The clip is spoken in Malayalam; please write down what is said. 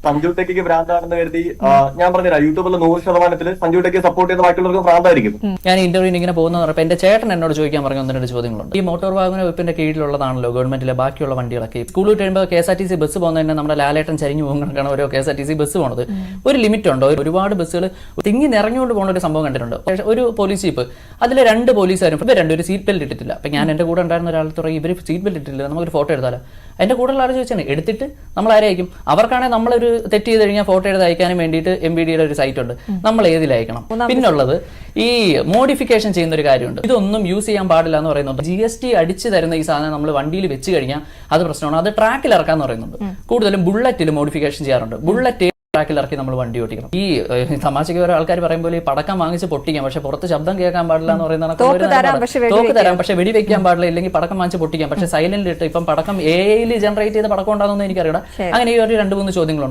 സഞ്ജു ടെക്കിക്ക് ഭ്രാന്താണെന്ന് കരുതി ഞാൻ പറഞ്ഞില്ല, യൂട്യൂബിൽ 100% സഞ്ജു ടെക്കി സപ്പോർട്ട് ചെയ്യുന്ന ബാക്കിയുള്ളവർക്ക് ഭ്രാന്തായിരിക്കും. ഞാൻ ഇന്റർവ്യൂവിന് ഇങ്ങനെ പോകുന്ന പറഞ്ഞപ്പോൾ എന്റെ ചേട്ടൻ എന്നോട് ചോദിക്കാൻ പറഞ്ഞ ഒന്ന് രണ്ട് ചോദ്യങ്ങളുണ്ട്. ഈ മോട്ടോർ വാഹന വകുപ്പിന്റെ കീഴിലുള്ളതാണല്ലോ ഗവൺമെന്റിലെ ബാക്കിയുള്ള വണ്ടികളൊക്കെ. സ്കൂളിൽ കഴിയുമ്പോൾ KSRTC ബസ് പോകുന്നതന്നെ നമ്മുടെ ലാലേട്ടൻ ചരിഞ്ഞു പോകുന്നതാണ് ഓരോ KSRTC ബസ് പോകുന്നത്. ഒരു ലിമിറ്റ് ഉണ്ടോ? ഒരുപാട് ബസ്സുകൾ തിങ്ങി നിറഞ്ഞുകൊണ്ട് പോകുന്ന ഒരു സംഭവം കണ്ടിട്ടുണ്ട്. ഒരു പോലീസ് ജീപ്പ്, അതിലെ 2 പോലീസുകാരും ഇവർ രണ്ടും ഒരു സീറ്റ് ബെൽറ്റ് ഇട്ടിട്ടില്ല. അപ്പൊ ഞാൻ എന്റെ കൂടെ ഉണ്ടായിരുന്ന ഒരാൾ തുടങ്ങി ഇവർ സീറ്റ് ബെൽറ്റ് ഇട്ടില്ല, നമുക്കൊരു ഫോട്ടോ എടുത്താലോ? എന്റെ കൂടെ ഉള്ള ആൾ ചോദിച്ചാൽ എടുത്തിട്ട് നമ്മൾ ആരായിരിക്കും? അവർക്കാണെങ്കിൽ നമ്മളൊരു തെറ്റ് ചെയ്ത് കഴിഞ്ഞാൽ ഫോട്ടോ എടുത്ത് അയക്കാനും വേണ്ടിയിട്ട് MVDയുടെ ഒരു സൈറ്റ് ഉണ്ട്, നമ്മൾ ഏതിലയക്കണം? പിന്നുള്ളത് ഈ മോഡിഫിക്കേഷൻ ചെയ്യുന്ന ഒരു കാര്യമുണ്ട്. ഇതൊന്നും യൂസ് ചെയ്യാൻ പാടില്ല എന്ന് പറയുന്നുണ്ട്. GST അടിച്ചു തരുന്ന ഈ സാധനം നമ്മൾ വണ്ടിയിൽ വെച്ച് കഴിഞ്ഞാൽ അത് പ്രശ്നമാണ്. അത് ട്രാക്കിൽ ഇറക്കാന്ന് പറയുന്നുണ്ട്. കൂടുതലും ബുള്ളറ്റിൽ മോഡിഫിക്കേഷൻ ചെയ്യാറുണ്ട്. ബുള്ളറ്റ് ട്രാക്കിൽ ഇറക്കി നമ്മൾ വണ്ടി ഓടിക്കണം. ഈ തമാശയ്ക്ക് ഓരോ ആൾക്കാർ പറയുമ്പോൾ ഈ പടക്കം വാങ്ങിച്ച് പൊട്ടിക്കാം, പക്ഷെ പുറത്ത് ശബ്ദം കേൾക്കാൻ പാടില്ല എന്ന് പറയുന്നതാണ്. തോക്ക് തരാം പക്ഷെ വെടിവെക്കാൻ പാടില്ല, ഇല്ലെങ്കിൽ പടക്കം വാങ്ങിച്ച് പൊട്ടിക്കാം. പക്ഷെ സൈലന്റ് ഇട്ട് ഇപ്പം പടക്കം AI ജനറേറ്റ് ചെയ്ത പടക്കം ഉണ്ടാകുന്ന എനിക്കറിയാം. അങ്ങനെ ഈ ഒരു 2-3 ചോദ്യങ്ങളുണ്ട്.